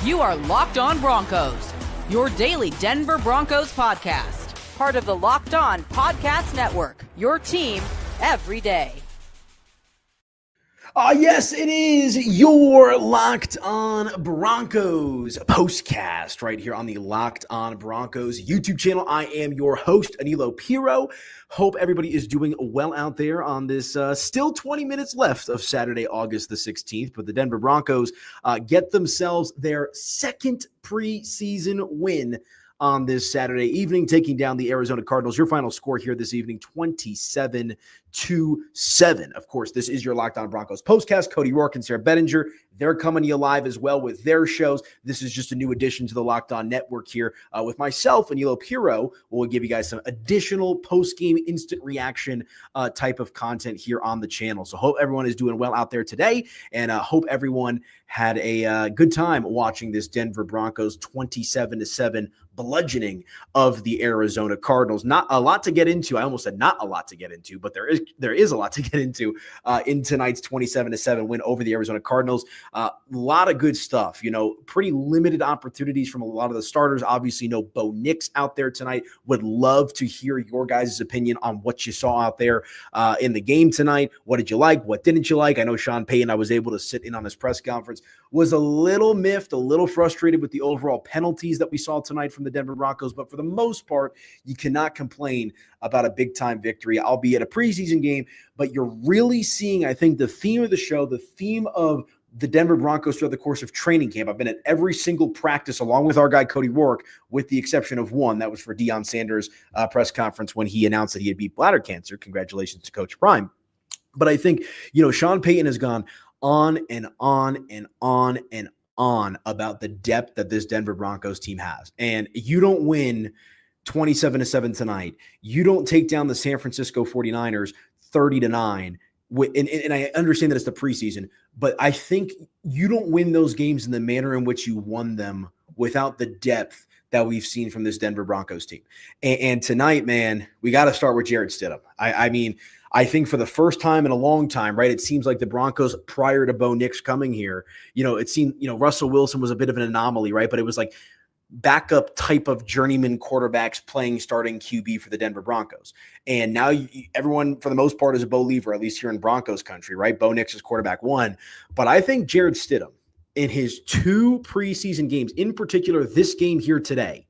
You are Locked On Broncos, your daily Denver Broncos podcast. Part of the Locked On Podcast Network, your team every day. Yes, it is your Locked On Broncos postcast right here on the Locked On Broncos YouTube channel. I am your host, Aniello Piro. Hope everybody is doing well out there on this still 20 minutes left of Saturday, August the 16th. But the Denver Broncos get themselves their second preseason win on this Saturday evening, taking down the Arizona Cardinals. Your final score here this evening, 27-7. Of course, this is your Locked On Broncos postcast. Cody Rourke and Sarah Bettinger, they're coming to you live as well with their shows. This is just a new addition to the Locked On Network here with myself and Aniello Piro. We'll give you guys some additional post-game instant reaction type of content here on the channel. So hope everyone is doing well out there today, and hope everyone had a good time watching this Denver Broncos 27-7 bludgeoning of the Arizona Cardinals. Not a lot to get into. I almost said not a lot to get into, but there is a lot to get into in tonight's 27-7 win over the Arizona Cardinals. A lot of good stuff, pretty limited opportunities from a lot of the starters. Obviously, no Bo Nix out there tonight. Would love to hear your guys' opinion on what you saw out there in the game tonight. What did you like? What didn't you like? I know Sean Payton, I was able to sit in on his press conference, was a little miffed, a little frustrated with the overall penalties that we saw tonight from the Denver Broncos. But for the most part, you cannot complain about a big-time victory, albeit a preseason game. But you're really seeing, I think, the theme of the show, the theme of the Denver Broncos throughout the course of training camp. I've been at every single practice along with our guy Cody Rourke, with the exception of one. That was for Deion Sanders' press conference when he announced that he had beat bladder cancer. Congratulations to Coach Prime. But I think, Sean Payton has gone on and on and on and on about the depth that this Denver Broncos team has. And you don't win 27-7 tonight. You don't take down the San Francisco 49ers 30-9. And I understand that it's the preseason, but I think you don't win those games in the manner in which you won them without the depth that we've seen from this Denver Broncos team. And tonight, man, we got to start with Jarrett Stidham. I think for the first time in a long time, right, it seems like the Broncos, prior to Bo Nix coming here, it seemed, Russell Wilson was a bit of an anomaly, right? But it was like backup type of journeyman quarterbacks playing starting QB for the Denver Broncos. And now everyone, for the most part, is a believer, at least here in Broncos country, right? Bo Nix is quarterback one. But I think Jarrett Stidham, in his two preseason games, in particular this game here today,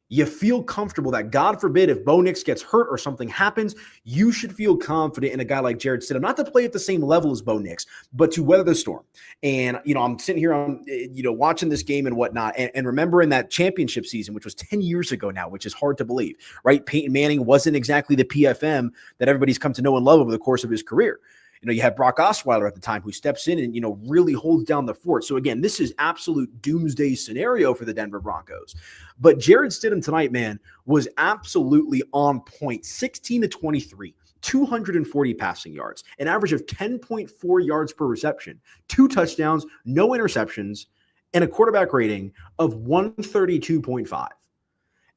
you feel comfortable that, God forbid, if Bo Nix gets hurt or something happens, you should feel confident in a guy like Jarrett Stidham, not to play at the same level as Bo Nix, but to weather the storm. And, I'm sitting here, watching this game and whatnot, and remembering that championship season, which was 10 years ago now, which is hard to believe, right? Peyton Manning wasn't exactly the PFM that everybody's come to know and love over the course of his career. You had Brock Osweiler at the time, who steps in and, really holds down the fort. So again, this is absolute doomsday scenario for the Denver Broncos. But Jarrett Stidham tonight, man, was absolutely on point. 16-23, 240 passing yards, an average of 10.4 yards per reception, 2 touchdowns, no interceptions, and a quarterback rating of 132.5.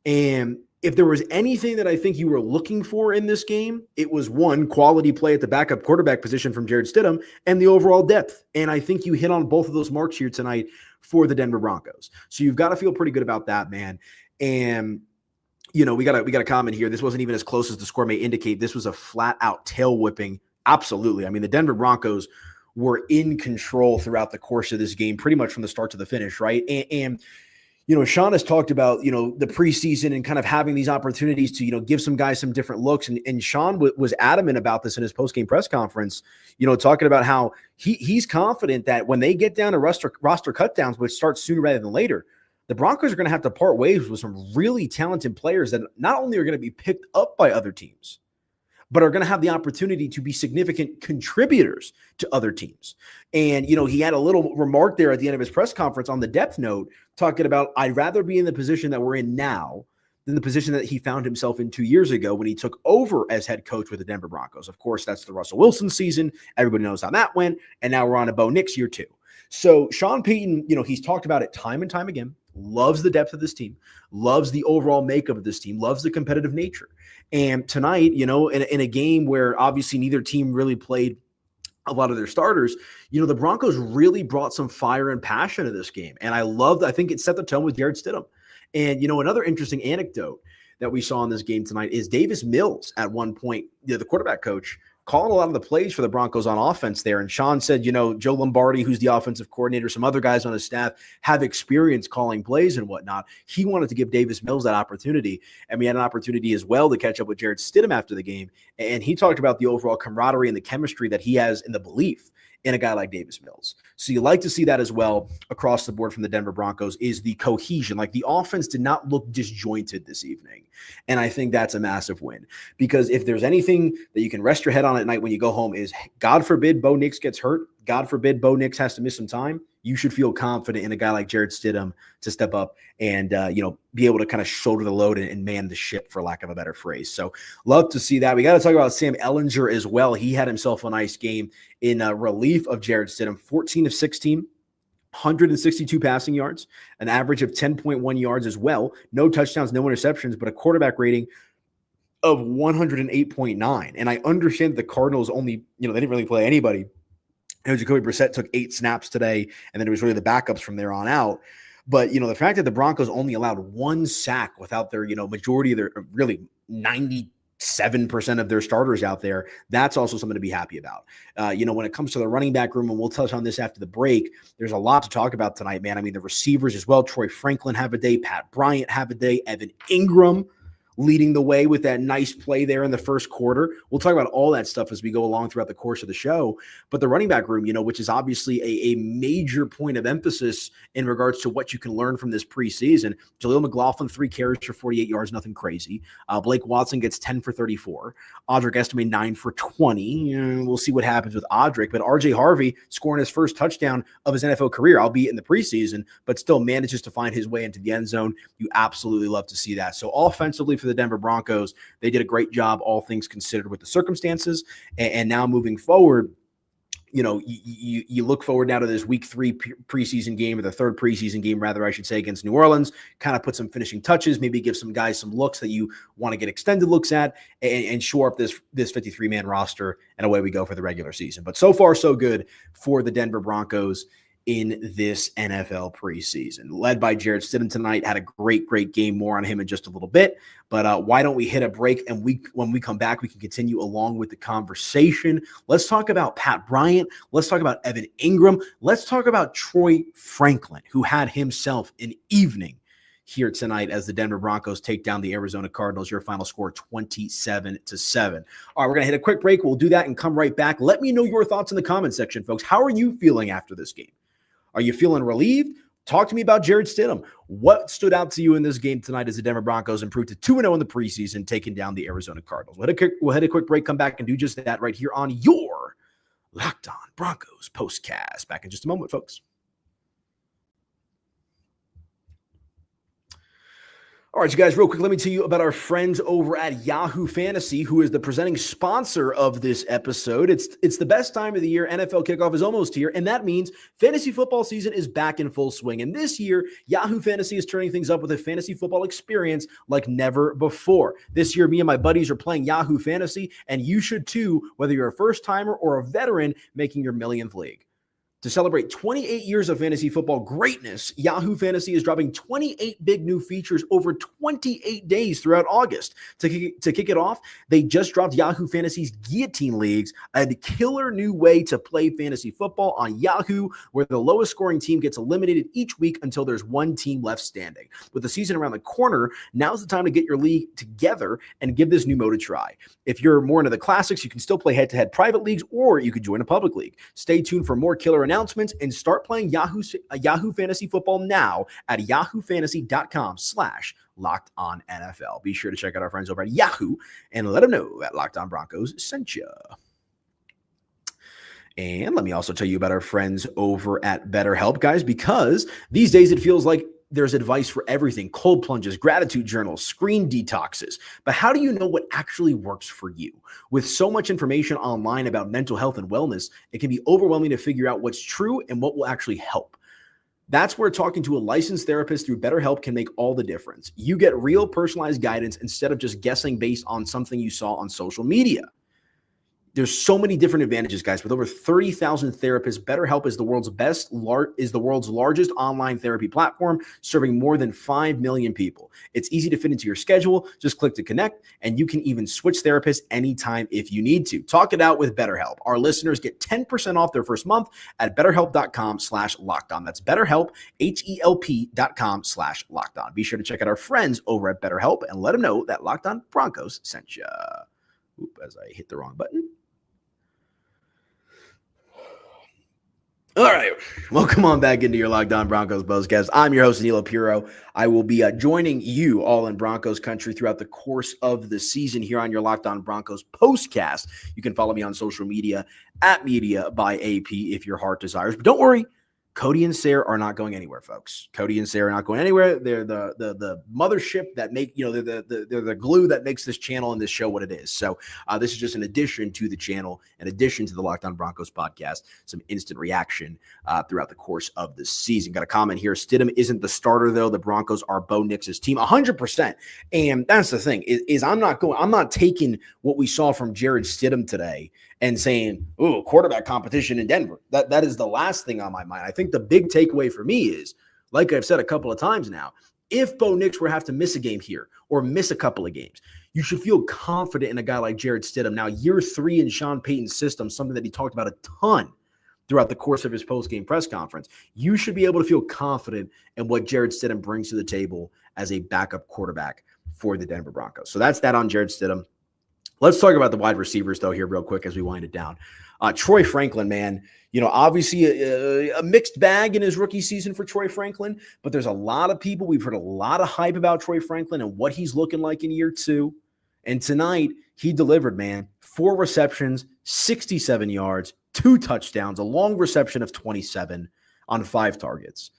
And if there was anything that I think you were looking for in this game, it was one, quality play at the backup quarterback position from Jarrett Stidham, and the overall depth. And I think you hit on both of those marks here tonight for the Denver Broncos. So you've got to feel pretty good about that, man. And we got a comment here. This wasn't even as close as the score may indicate. This was a flat out tail whipping. Absolutely. The Denver Broncos were in control throughout the course of this game, pretty much from the start to the finish, right? And Sean has talked about, the preseason and kind of having these opportunities to, give some guys some different looks. And Sean was adamant about this in his post-game press conference, talking about how he's confident that when they get down to roster cutdowns, which starts sooner rather than later, the Broncos are going to have to part ways with some really talented players that not only are going to be picked up by other teams, but are going to have the opportunity to be significant contributors to other teams. And, he had a little remark there at the end of his press conference on the depth note, talking about, I'd rather be in the position that we're in now than the position that he found himself in 2 years ago when he took over as head coach with the Denver Broncos. Of course, that's the Russell Wilson season. Everybody knows how that went. And now we're on a Bo Nix year 2. So Sean Payton, he's talked about it time and time again, loves the depth of this team, loves the overall makeup of this team, loves the competitive nature. And tonight, in a game where obviously neither team really played a lot of their starters, the Broncos really brought some fire and passion to this game. And I think it set the tone with Jarrett Stidham. And, another interesting anecdote that we saw in this game tonight is Davis Mills at one point, the quarterback coach, calling a lot of the plays for the Broncos on offense there. And Sean said, Joe Lombardi, who's the offensive coordinator, some other guys on his staff have experience calling plays and whatnot. He wanted to give Davis Mills that opportunity. And we had an opportunity as well to catch up with Jarrett Stidham after the game. And he talked about the overall camaraderie and the chemistry that he has in the belief in a guy like Davis Mills. So you like to see that as well across the board from the Denver Broncos is the cohesion. Like the offense did not look disjointed this evening. And I think that's a massive win because if there's anything that you can rest your head on at night when you go home is God forbid Bo Nix gets hurt. God forbid Bo Nix has to miss some time. You should feel confident in a guy like Jarrett Stidham to step up and, be able to kind of shoulder the load and man the ship, for lack of a better phrase. So love to see that. We got to talk about Sam Ehlinger as well. He had himself a nice game in relief of Jarrett Stidham, 14 of 16, 162 passing yards, an average of 10.1 yards as well. No touchdowns, no interceptions, but a quarterback rating of 108.9. And I understand the Cardinals only, they didn't really play anybody. Jacoby Brissett took 8 snaps today, and then it was really the backups from there on out. But, the fact that the Broncos only allowed 1 sack without their, majority of their really 97% of their starters out there, that's also something to be happy about. When it comes to the running back room, and we'll touch on this after the break, there's a lot to talk about tonight, man. I mean, the receivers as well. Troy Franklin have a day. Pat Bryant have a day. Evan Engram leading the way with that nice play there in the first quarter. We'll talk about all that stuff as we go along throughout the course of the show. But the running back room, which is obviously a major point of emphasis in regards to what you can learn from this preseason. Jaleel McLaughlin, 3 carries for 48 yards, nothing crazy. Blake Watson gets 10 for 34. Audric Estime, 9 for 20. We'll see what happens with Audric. But RJ Harvey scoring his first touchdown of his NFL career, albeit in the preseason, but still manages to find his way into the end zone. You absolutely love to see that. So offensively for the Denver Broncos, they did a great job, all things considered, with the circumstances. And now moving forward, you look forward now to this week 3 preseason game, or the third preseason game, rather, I should say, against New Orleans, kind of put some finishing touches, maybe give some guys some looks that you want to get extended looks at and shore up this 53-man roster. And away we go for the regular season. But so far, so good for the Denver Broncos in this NFL preseason. Led by Jarrett Stidham tonight, had a great game. More on him in just a little bit. But why don't we hit a break, and when we come back, we can continue along with the conversation. Let's talk about Pat Bryant. Let's talk about Evan Engram. Let's talk about Troy Franklin, who had himself an evening here tonight as the Denver Broncos take down the Arizona Cardinals. Your final score, 27-7. All right, we're going to hit a quick break. We'll do that and come right back. Let me know your thoughts in the comment section, folks. How are you feeling after this game? Are you feeling relieved? Talk to me about Jarrett Stidham. What stood out to you in this game tonight as the Denver Broncos improved to 2-0 in the preseason, taking down the Arizona Cardinals? We'll hit a quick break, come back and do just that right here on your Locked On Broncos POSTCAST. Back in just a moment, folks. All right, you guys, real quick, let me tell you about our friends over at Yahoo Fantasy, who is the presenting sponsor of this episode. It's the best time of the year. NFL kickoff is almost here, and that means fantasy football season is back in full swing. And this year, Yahoo Fantasy is turning things up with a fantasy football experience like never before. This year, me and my buddies are playing Yahoo Fantasy, and you should too, whether you're a first-timer or a veteran making your millionth league. To celebrate 28 years of fantasy football greatness, Yahoo Fantasy is dropping 28 big new features over 28 days throughout August. To kick it off, they just dropped Yahoo Fantasy's Guillotine Leagues, a killer new way to play fantasy football on Yahoo, where the lowest scoring team gets eliminated each week until there's one team left standing. With the season around the corner, now's the time to get your league together and give this new mode a try. If you're more into the classics, you can still play head-to-head private leagues, or you could join a public league. Stay tuned for more killer announcements and start playing Yahoo Fantasy Football now at yahoofantasy.com/LockedOnNFL. Be sure to check out our friends over at Yahoo and let them know that Locked On Broncos sent you. And let me also tell you about our friends over at Betterhelp, guys, because these days it feels like there's advice for everything: cold plunges, gratitude journals, screen detoxes. But how do you know what actually works for you? With so much information online about mental health and wellness, it can be overwhelming to figure out what's true and what will actually help. That's where talking to a licensed therapist through BetterHelp can make all the difference. You get real personalized guidance instead of just guessing based on something you saw on social media. There's so many different advantages, guys. With over 30,000 therapists, BetterHelp is the world's largest online therapy platform, serving more than 5 million people. It's easy to fit into your schedule. Just click to connect, and you can even switch therapists anytime if you need to. Talk it out with BetterHelp. Our listeners get 10% off their first month at BetterHelp.com/LockedOn. That's BetterHelp, HELP.com/LockedOn. Be sure to check out our friends over at BetterHelp and let them know that Locked On Broncos sent you. As I hit the wrong button. All right, welcome on back into your Locked On Broncos POSTCAST. I'm your host, Aniello Piro. I will be joining you all in Broncos country throughout the course of the season here on your Locked On Broncos POSTCAST. You can follow me on social media at Media by AP if your heart desires. But don't worry, Cody and Sarah are not going anywhere, folks. Cody and Sarah are not going anywhere. They're the mothership that make, they're the glue that makes this channel and this show what it is. So this is just an addition to the channel, in addition to the Locked On Broncos podcast, some instant reaction throughout the course of the season. Got a comment here. Stidham isn't the starter, though. The Broncos are Bo Nix's team 100%. And that's the thing is I'm not taking what we saw from Jarrett Stidham today and saying, "Ooh, quarterback competition in Denver." That is the last thing on my mind. I think the big takeaway for me is, like I've said a couple of times now, if Bo Nix were to have to miss a game here or miss a couple of games, you should feel confident in a guy like Jarrett Stidham. Now, year 3 in Sean Payton's system, something that he talked about a ton throughout the course of his post-game press conference, you should be able to feel confident in what Jarrett Stidham brings to the table as a backup quarterback for the Denver Broncos. So that's that on Jarrett Stidham. Let's talk about the wide receivers, though, here real quick as we wind it down. Troy Franklin, man, obviously a mixed bag in his rookie season for Troy Franklin, but there's a lot of people. We've heard a lot of hype about Troy Franklin and what he's looking like in year 2. And tonight, he delivered, man. 4 receptions, 67 yards, 2 touchdowns, a long reception of 27 on 5 targets.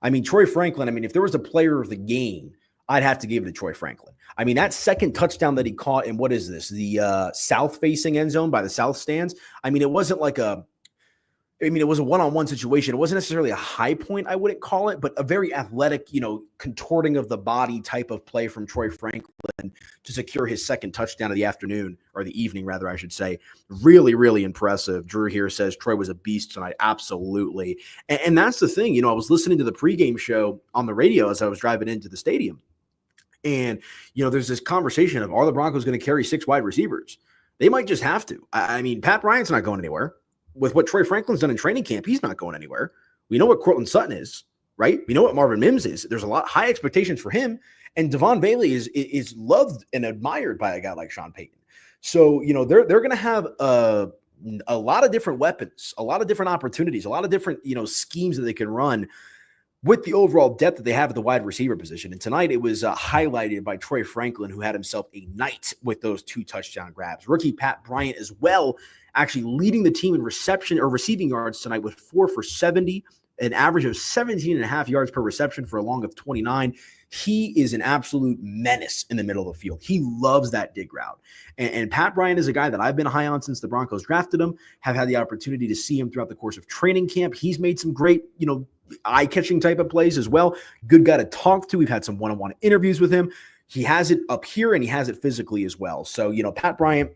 I mean, Troy Franklin, if there was a player of the game, I'd have to give it to Troy Franklin. That second touchdown that he caught in, what is this, the south-facing end zone by the south stands, it wasn't like it was a one-on-one situation. It wasn't necessarily a high point, I wouldn't call it, but a very athletic, contorting of the body type of play from Troy Franklin to secure his second touchdown of the afternoon, or the evening, rather, I should say. Really, really impressive. Drew here says Troy was a beast tonight. Absolutely. And that's the thing. I was listening to the pregame show on the radio as I was driving into the stadium. And, there's this conversation of, are the Broncos going to carry 6 wide receivers? They might just have to. Pat Bryant's not going anywhere. With what Troy Franklin's done in training camp, he's not going anywhere. We know what Cortland Sutton is, right? We know what Marvin Mims is. There's a lot high expectations for him. And Devon Bailey is loved and admired by a guy like Sean Payton. So, they're going to have a lot of different weapons, a lot of different opportunities, a lot of different, schemes that they can run with the overall depth that they have at the wide receiver position. And tonight it was highlighted by Troy Franklin, who had himself a night with those 2 touchdown grabs. Rookie Pat Bryant as well, actually leading the team in reception or receiving yards tonight with 4 for 70, an average of 17.5 yards per reception for a long of 29. He is an absolute menace in the middle of the field. He loves that dig route. And Pat Bryant is a guy that I've been high on since the Broncos drafted him, have had the opportunity to see him throughout the course of training camp. He's made some great, eye-catching type of plays as well. Good guy to talk to. We've had some one-on-one interviews with him. He has it up here and he has it physically as well. So, Pat Bryant,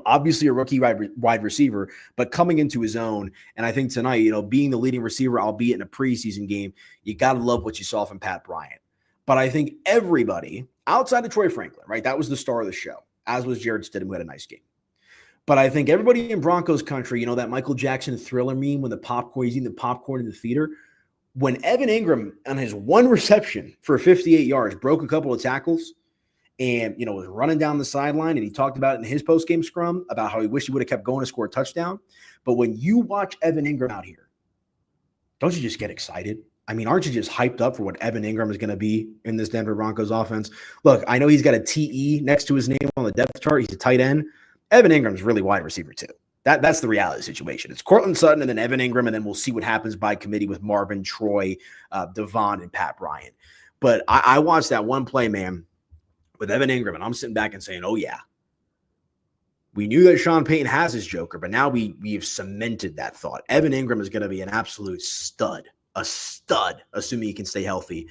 obviously a rookie wide receiver, but coming into his own. And I think tonight, being the leading receiver, albeit in a preseason game, you got to love what you saw from Pat Bryant. But I think everybody outside of Troy Franklin, right? That was the star of the show, as was Jarrett Stidham, who had a nice game. But I think everybody in Broncos country, that Michael Jackson Thriller meme when he's eating the popcorn in the theater. When Evan Engram on his 1 reception for 58 yards broke a couple of tackles and, was running down the sideline, and he talked about it in his postgame scrum about how he wished he would have kept going to score a touchdown. But when you watch Evan Engram out here, don't you just get excited? Aren't you just hyped up for what Evan Engram is going to be in this Denver Broncos offense? Look, I know he's got a TE next to his name on the depth chart. He's a tight end. Evan Ingram's really wide receiver too. That's the reality situation. It's Cortland Sutton and then Evan Engram, and then we'll see what happens by committee with Marvin, Troy, Devon, and Pat Bryant. But I watched that one play, man, with Evan Engram, and I'm sitting back and saying, oh, yeah. We knew that Sean Payton has his joker, but now we've cemented that thought. Evan Engram is going to be an absolute stud, assuming he can stay healthy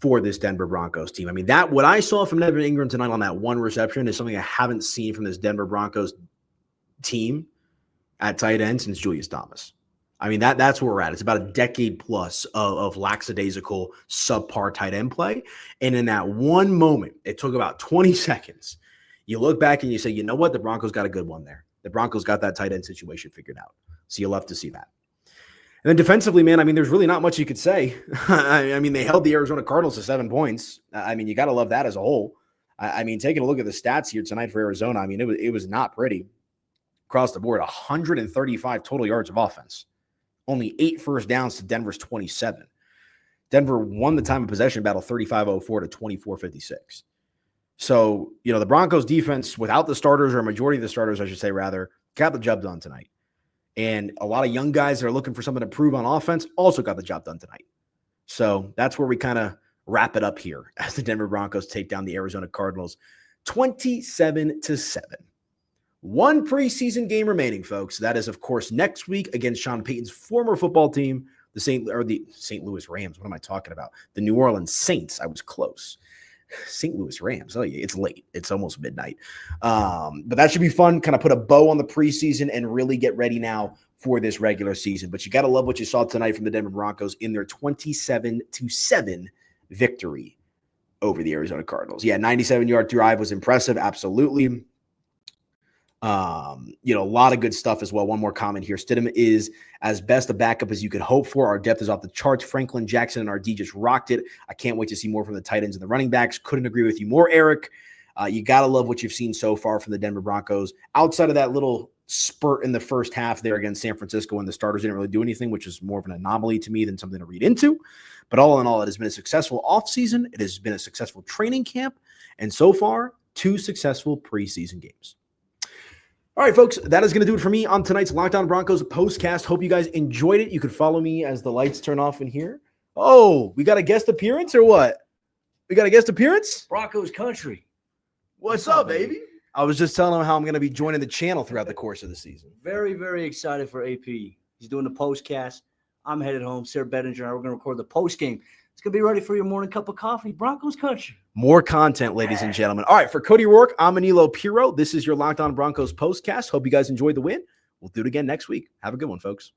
for this Denver Broncos team. What I saw from Evan Engram tonight on that 1 reception is something I haven't seen from this Denver Broncos team at tight end since Julius Thomas. I mean, that's where we're at. It's about a decade plus of lackadaisical subpar tight end play. And in that one moment, it took about 20 seconds. You look back and you say, you know what? The Broncos got a good one there. The Broncos got that tight end situation figured out. So you'll love to see that. And then defensively, man, I mean, there's really not much you could say. I mean, they held the Arizona Cardinals to 7 points. I mean, you got to love that as a whole. I mean, taking a look at the stats here tonight for Arizona, I mean, it was not pretty. Across the board, 135 total yards of offense. Only 8 first downs to Denver's 27. Denver won the time of possession battle 35-04 to 24-56. So, the Broncos defense without the starters, or a majority of the starters, I should say, rather, got the job done tonight. And a lot of young guys that are looking for something to prove on offense also got the job done tonight. So that's where we kind of wrap it up here as the Denver Broncos take down the Arizona Cardinals 27-7. One preseason game remaining, folks. That is, of course, next week against Sean Payton's former football team, the St. Louis Rams. What am I talking about? The New Orleans Saints. I was close. St. Louis Rams. Oh, yeah, it's late. It's almost midnight. But that should be fun. Kind of put a bow on the preseason and really get ready now for this regular season. But you got to love what you saw tonight from the Denver Broncos in their 27-7 victory over the Arizona Cardinals. Yeah, 97-yard drive was impressive. Absolutely. A lot of good stuff as well. One more comment here. Stidham is as best a backup as you could hope for. Our depth is off the charts. Franklin, Jackson, and RD just rocked it. I can't wait to see more from the tight ends and the running backs. Couldn't agree with you more, Eric. You got to love what you've seen so far from the Denver Broncos. Outside of that little spurt in the first half there against San Francisco when the starters didn't really do anything, which is more of an anomaly to me than something to read into. But all in all, it has been a successful offseason. It has been a successful training camp. And so far, 2 successful preseason games. All right, folks, that is going to do it for me on tonight's Locked On Broncos postcast. Hope you guys enjoyed it. You could follow me as the lights turn off in here. Oh, we got a guest appearance or what? We got a guest appearance? Broncos country. What's up, baby? I was just telling him how I'm going to be joining the channel throughout the course of the season. Very, very excited for AP. He's doing the postcast. I'm headed home. Sarah Bettinger and I, we're going to record the post game. It's going to be ready for your morning cup of coffee. Broncos country. More content, ladies and gentlemen. All right, for Cody Rourke, I'm Aniello Piro. This is your Locked On Broncos postcast. Hope you guys enjoyed the win. We'll do it again next week. Have a good one, folks.